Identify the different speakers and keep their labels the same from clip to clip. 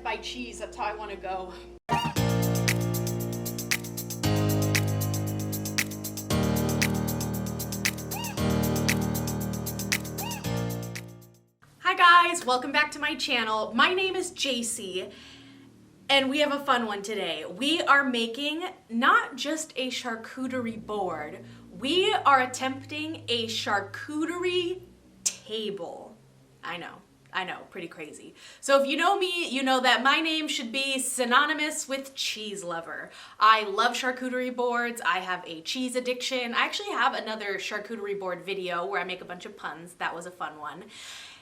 Speaker 1: by cheese. That's how I want to go. Hi guys, welcome back to my channel. My name is JC. And we have a fun one today. We are making not just a charcuterie board, we are attempting a charcuterie table. I know, pretty crazy. So if you know me, you know that my name should be synonymous with cheese lover. I love charcuterie boards. I have a cheese addiction. I actually have another charcuterie board video where I make a bunch of puns. That was a fun one.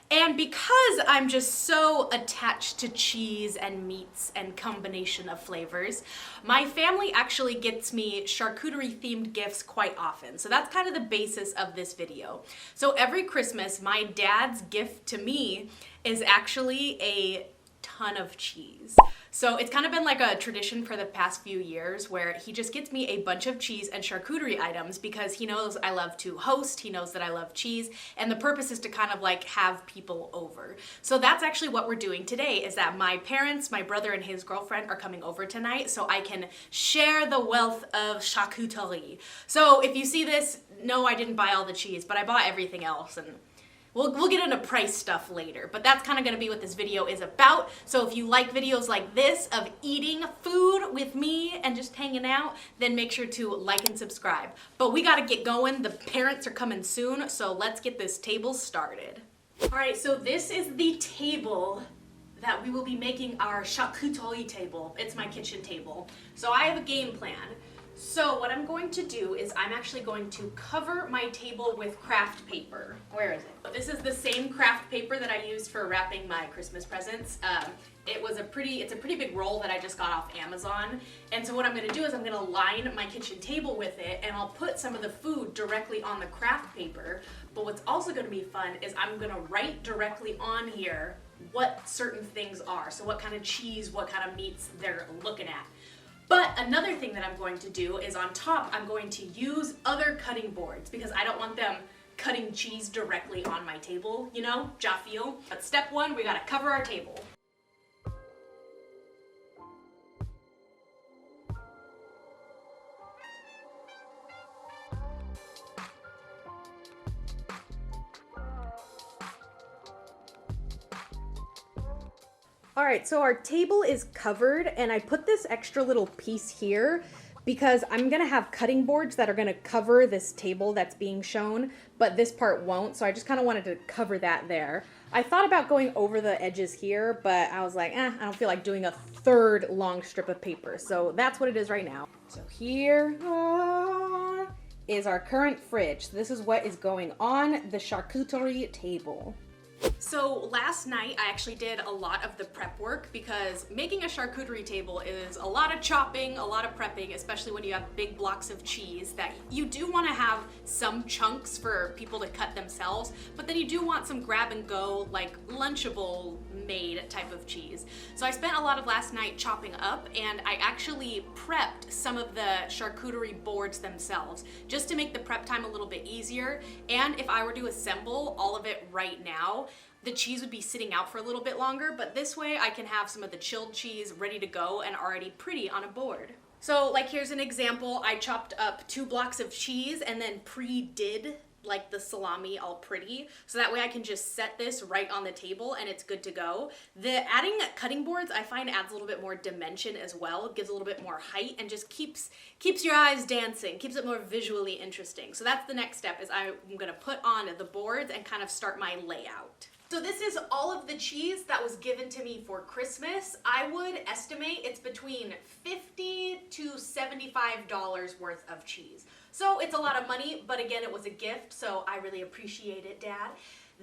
Speaker 1: And because I'm just so attached to cheese and meats and combination of flavors, my family actually gets me charcuterie themed gifts quite often. So that's kind of the basis of this video. So every Christmas, my dad's gift to me is actually a ton of cheese. So it's kind of been like a tradition for the past few years where he just gets me a bunch of cheese and charcuterie items because he knows I love to host, he knows that I love cheese, and the purpose is to kind of like have people over. So that's actually what we're doing today, is that my parents, my brother and his girlfriend are coming over tonight so I can share the wealth of charcuterie. So if you see this, no, I didn't buy all the cheese, but I bought everything else, and We'll get into price stuff later, but that's kind of going to be what this video is about. So if you like videos like this of eating food with me and just hanging out, then make sure to like and subscribe. But we got to get going. The parents are coming soon, so let's get this table started. All right, so this is the table that we will be making our charcuterie table. It's my kitchen table. So I have a game plan. So what I'm going to do is I'm actually going to cover my table with craft paper. Where is it? This is the same craft paper that I used for wrapping my Christmas presents. It's a pretty big roll that I just got off Amazon. And so what I'm gonna do is I'm gonna line my kitchen table with it, and I'll put some of the food directly on the craft paper. But what's also gonna be fun is I'm gonna write directly on here what certain things are. So what kind of cheese, what kind of meats they're looking at. But another thing that I'm going to do is on top, I'm going to use other cutting boards because I don't want them cutting cheese directly on my table, you know, ja feel. But step one, we gotta cover our table. All right, so our table is covered, and I put this extra little piece here because I'm gonna have cutting boards that are gonna cover this table that's being shown, but this part won't, so I just kind of wanted to cover that there. I thought about going over the edges here, but I was like, I don't feel like doing a third long strip of paper, so that's what it is right now. So here is our current fridge. This is what is going on the charcuterie table. So last night I actually did a lot of the prep work because making a charcuterie table is a lot of chopping, a lot of prepping, especially when you have big blocks of cheese that you do want to have some chunks for people to cut themselves, but then you do want some grab and go, like lunchable made type of cheese. So I spent a lot of last night chopping up, and I actually prepped some of the charcuterie boards themselves just to make the prep time a little bit easier. And if I were to assemble all of it right now, the cheese would be sitting out for a little bit longer, but this way I can have some of the chilled cheese ready to go and already pretty on a board. So like here's an example. I chopped up 2 blocks of cheese and then pre-did like the salami all pretty, so that way I can just set this right on the table and it's good to go. The adding cutting boards I find adds a little bit more dimension as well. It gives a little bit more height and just keeps your eyes dancing, keeps it more visually interesting. So that's the next step, is I'm gonna put on the boards and kind of start my layout. So this is all of the cheese that was given to me for Christmas. I would estimate it's between $50 to $75 worth of cheese. So it's a lot of money, but again, it was a gift, so I really appreciate it, Dad.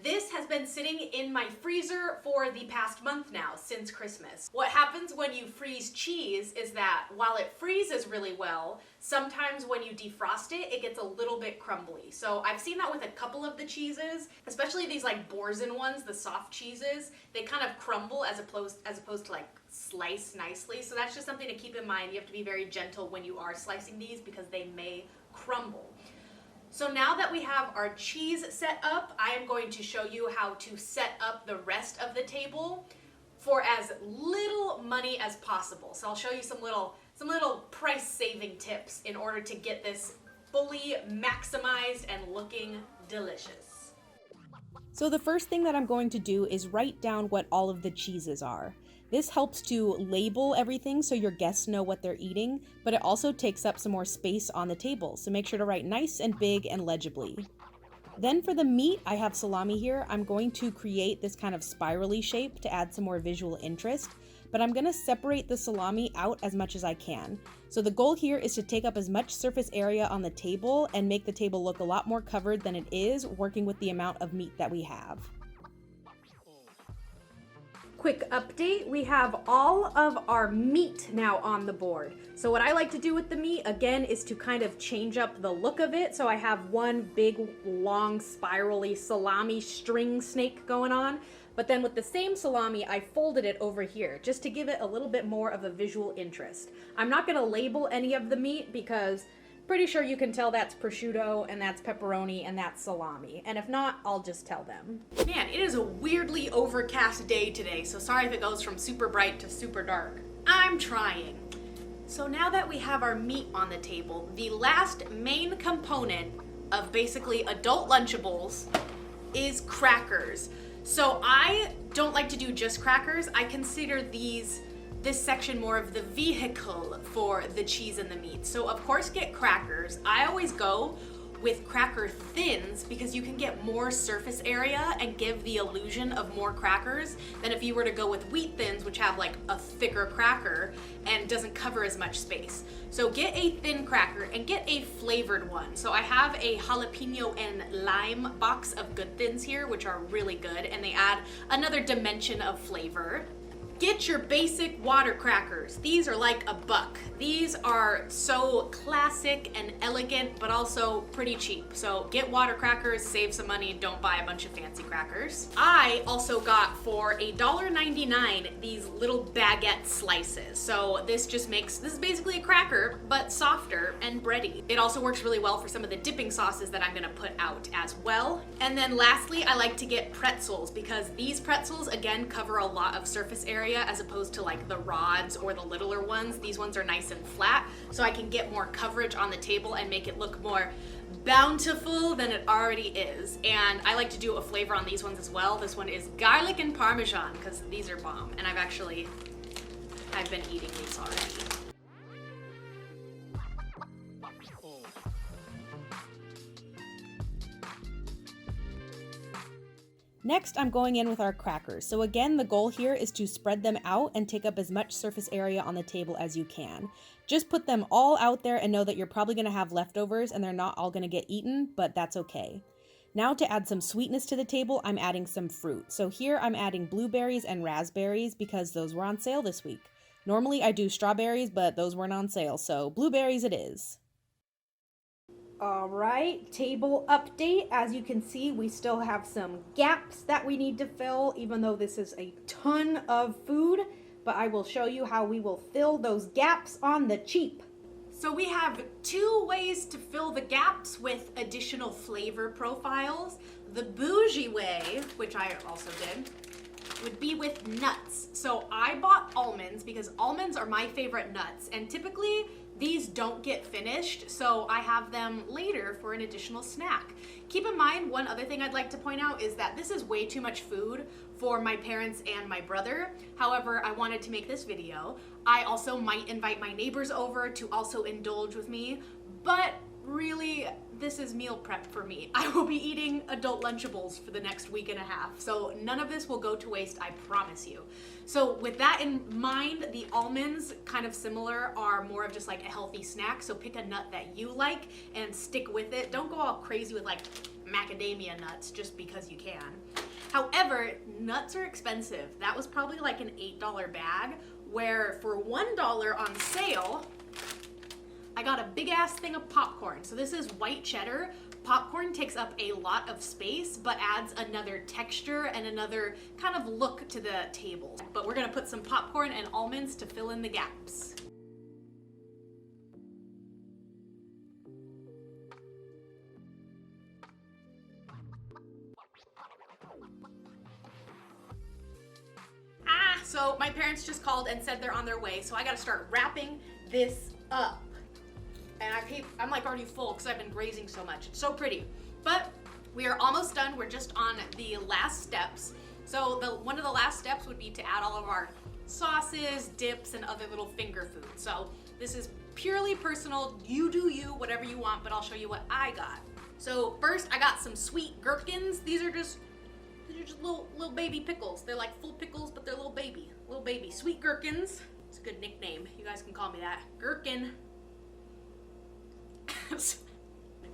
Speaker 1: This has been sitting in my freezer for the past month now, since Christmas. What happens when you freeze cheese is that while it freezes really well, sometimes when you defrost it, it gets a little bit crumbly. So I've seen that with a couple of the cheeses, especially these like Borzen ones, the soft cheeses. They kind of crumble as opposed to like slice nicely. So that's just something to keep in mind. You have to be very gentle when you are slicing these because they may crumble. So now that we have our cheese set up, I am going to show you how to set up the rest of the table. for as little money as possible. So I'll show you some little price saving tips in order to get this fully maximized and looking delicious.
Speaker 2: So the first thing that I'm going to do is write down what all of the cheeses are. This helps to label everything so your guests know what they're eating, but it also takes up some more space on the table, so make sure to write nice and big and legibly. Then for the meat, I have salami here. I'm going to create this kind of spirally shape to add some more visual interest, but I'm going to separate the salami out as much as I can. So the goal here is to take up as much surface area on the table and make the table look a lot more covered than it is, working with the amount of meat that we have.
Speaker 1: Quick update, we have all of our meat now on the board. So what I like to do with the meat, again, is to kind of change up the look of it. So I have one big, long, spirally salami string snake going on. But then with the same salami, I folded it over here just to give it a little bit more of a visual interest. I'm not gonna label any of the meat because pretty sure you can tell that's prosciutto and that's pepperoni and that's salami. And if not, I'll just tell them. Man, it is a weirdly overcast day today, so sorry if it goes from super bright to super dark. I'm trying. So now that we have our meat on the table, the last main component of basically adult Lunchables is crackers. So I don't like to do just crackers. I consider this section more of the vehicle for the cheese and the meat. So of course get crackers. I always go with cracker thins because you can get more surface area and give the illusion of more crackers than if you were to go with wheat thins, which have like a thicker cracker and doesn't cover as much space. So get a thin cracker and get a flavored one. So I have a jalapeno and lime box of Good Thins here, which are really good, and they add another dimension of flavor. Get your basic water crackers. These are like $1. These are so classic and elegant, but also pretty cheap. So get water crackers, save some money, don't buy a bunch of fancy crackers. I also got for $1.99 these little baguette slices. So this is basically a cracker, but softer and bready. It also works really well for some of the dipping sauces that I'm gonna put out as well. And then lastly, I like to get pretzels because these pretzels, again, cover a lot of surface area as opposed to like the rods or the littler ones. These ones are nice and flat, so I can get more coverage on the table and make it look more bountiful than it already is. And I like to do a flavor on these ones as well. This one is garlic and Parmesan because these are bomb, and I've been eating these already.
Speaker 2: Next, I'm going in with our crackers. So again, the goal here is to spread them out and take up as much surface area on the table as you can. Just put them all out there and know that you're probably going to have leftovers and they're not all going to get eaten, but that's okay. Now to add some sweetness to the table, I'm adding some fruit. So here I'm adding blueberries and raspberries because those were on sale this week. Normally I do strawberries, but those weren't on sale, so blueberries it is.
Speaker 1: All right, table update. As you can see, we still have some gaps that we need to fill, even though this is a ton of food, but I will show you how we will fill those gaps on the cheap. So we have 2 ways to fill the gaps with additional flavor profiles. The bougie way, which I also did, would be with nuts. So I bought almonds because almonds are my favorite nuts, and typically these don't get finished, so I have them later for an additional snack. Keep in mind, one other thing I'd like to point out is that this is way too much food for my parents and my brother. However, I wanted to make this video. I also might invite my neighbors over to also indulge with me, but really, this is meal prep for me. I will be eating adult Lunchables for the next week and a half, so none of this will go to waste, I promise you. So with that in mind, the almonds, kind of similar, are more of just like a healthy snack, so pick a nut that you like and stick with it. Don't go all crazy with like macadamia nuts just because you can. However, nuts are expensive. That was probably like an $8 bag, where for $1 on sale, I got a big ass thing of popcorn. So this is white cheddar. Popcorn takes up a lot of space, but adds another texture and another kind of look to the table. But we're gonna put some popcorn and almonds to fill in the gaps. Ah, So my parents just called and said they're on their way, so I gotta start wrapping this up. And I'm like already full because I've been grazing so much. It's so pretty. But we are almost done. We're just on the last steps. So one of the last steps would be to add all of our sauces, dips, and other little finger foods. So this is purely personal. You do you, whatever you want, but I'll show you what I got. So first I got some sweet gherkins. These are just little baby pickles. They're like full pickles, but they're little baby sweet gherkins. It's a good nickname. You guys can call me that. Gherkin.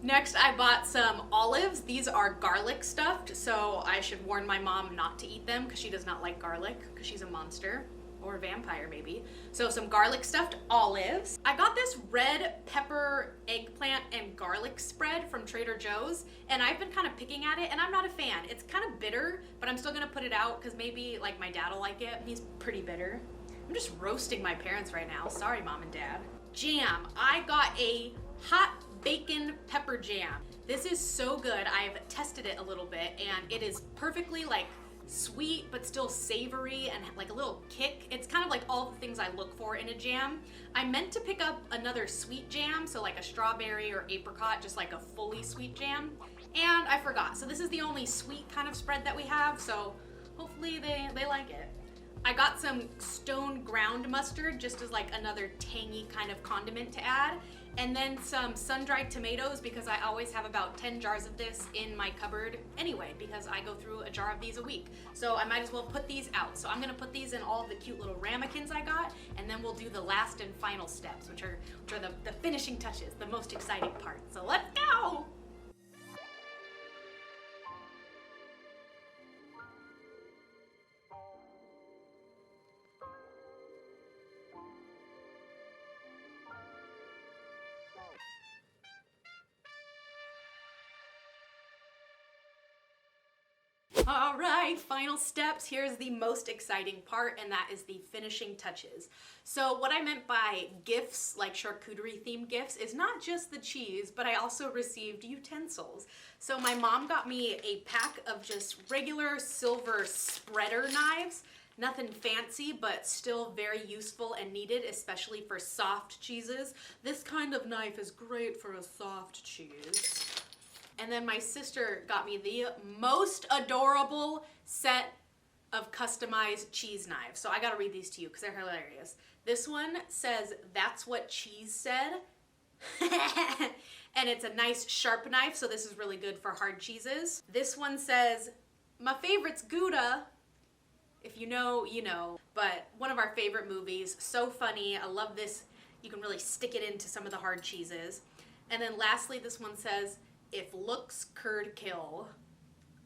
Speaker 1: Next, I bought some olives. These are garlic stuffed, so I should warn my mom not to eat them because she does not like garlic because she's a monster. Or a vampire maybe. So some garlic stuffed olives. I got this red pepper, eggplant, and garlic spread from Trader Joe's, and I've been kind of picking at it, and I'm not a fan. It's kind of bitter, but I'm still gonna put it out because maybe like my dad will like it. He's pretty bitter. I'm just roasting my parents right now. Sorry, Mom and Dad. Jam. I got a hot bacon pepper jam. This is so good. I've tested it a little bit, and it is perfectly like sweet but still savory and like a little kick. It's kind of like all the things I look for in a jam. I meant to pick up another sweet jam, so like a strawberry or apricot, just like a fully sweet jam, and I forgot. So this is the only sweet kind of spread that we have, so hopefully they like it. I got some stone ground mustard just as like another tangy kind of condiment to add, and then some sun-dried tomatoes because I always have about 10 jars of this in my cupboard anyway because I go through a jar of these a week. So I might as well put these out. So I'm gonna put these in all of the cute little ramekins I got, and then we'll do the last and final steps, which are the finishing touches, the most exciting part. So let's go! All right, final steps. Here's the most exciting part, and that is the finishing touches. So what I meant by gifts, like charcuterie themed gifts, is not just the cheese, but I also received utensils. So my mom got me a pack of just regular silver spreader knives. Nothing fancy, but still very useful and needed, especially for soft cheeses. This kind of knife is great for a soft cheese. And then my sister got me the most adorable set of customized cheese knives. So I gotta read these to you because they're hilarious. This one says, "That's what cheese said." And it's a nice sharp knife, so this is really good for hard cheeses. This one says, "My favorite's Gouda." If you know, you know. But one of our favorite movies, so funny. I love this. You can really stick it into some of the hard cheeses. And then lastly, this one says, "If looks could kill."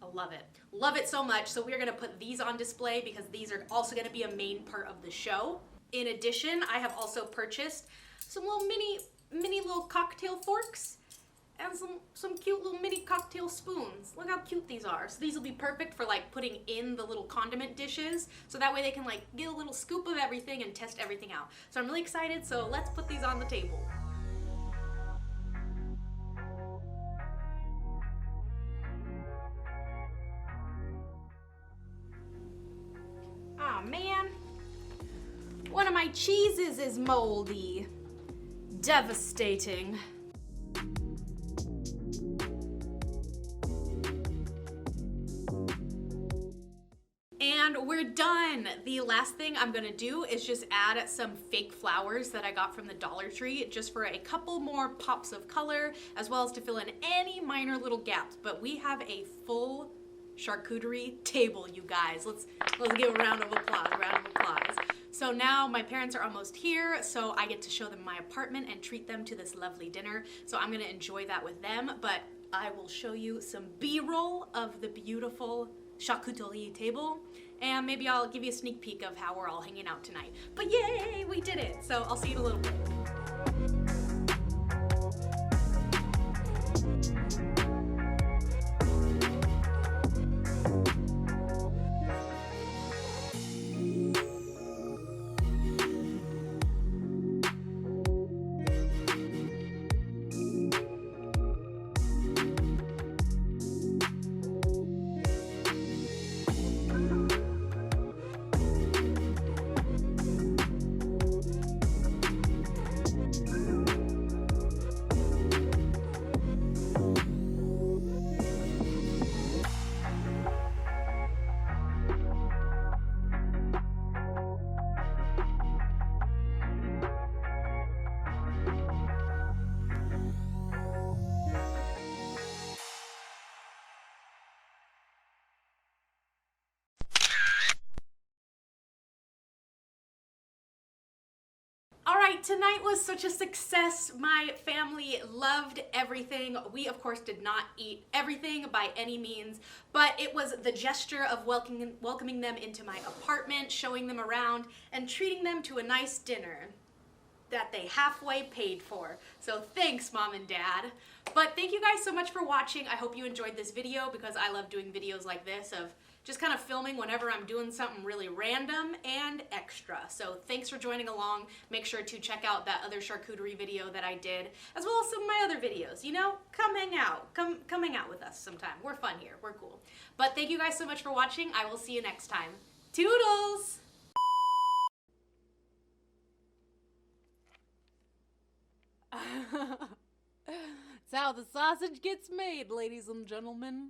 Speaker 1: I love it. Love it so much. So we're gonna put these on display because these are also gonna be a main part of the show. In addition, I have also purchased some little mini little cocktail forks and some cute little mini cocktail spoons. Look how cute these are. So these will be perfect for like putting in the little condiment dishes. So that way they can like get a little scoop of everything and test everything out. So I'm really excited. So let's put these on the table. Oh man, one of my cheeses is moldy. Devastating. And we're done. The last thing I'm gonna do is just add some fake flowers that I got from the Dollar Tree just for a couple more pops of color, as well as to fill in any minor little gaps. But we have a full charcuterie table, you guys. Let's give a round of applause, So now my parents are almost here, so I get to show them my apartment and treat them to this lovely dinner. So I'm gonna enjoy that with them, but I will show you some B-roll of the beautiful charcuterie table, and maybe I'll give you a sneak peek of how we're all hanging out tonight. But yay, we did it! So I'll see you in a little bit. right, tonight was such a success. My family loved everything. We, of course, did not eat everything by any means, but it was the gesture of welcoming them into my apartment, showing them around, and treating them to a nice dinner that they halfway paid for. So thanks, Mom and Dad. But thank you guys so much for watching. I hope you enjoyed this video because I love doing videos like this of just kind of filming whenever I'm doing something really random and extra. So thanks for joining along. Make sure to check out that other charcuterie video that I did, as well as some of my other videos. You know, come hang out. Come hang out with us sometime. We're fun here. We're cool. But thank you guys so much for watching. I will see you next time. Toodles!
Speaker 3: It's how the sausage gets made, ladies and gentlemen.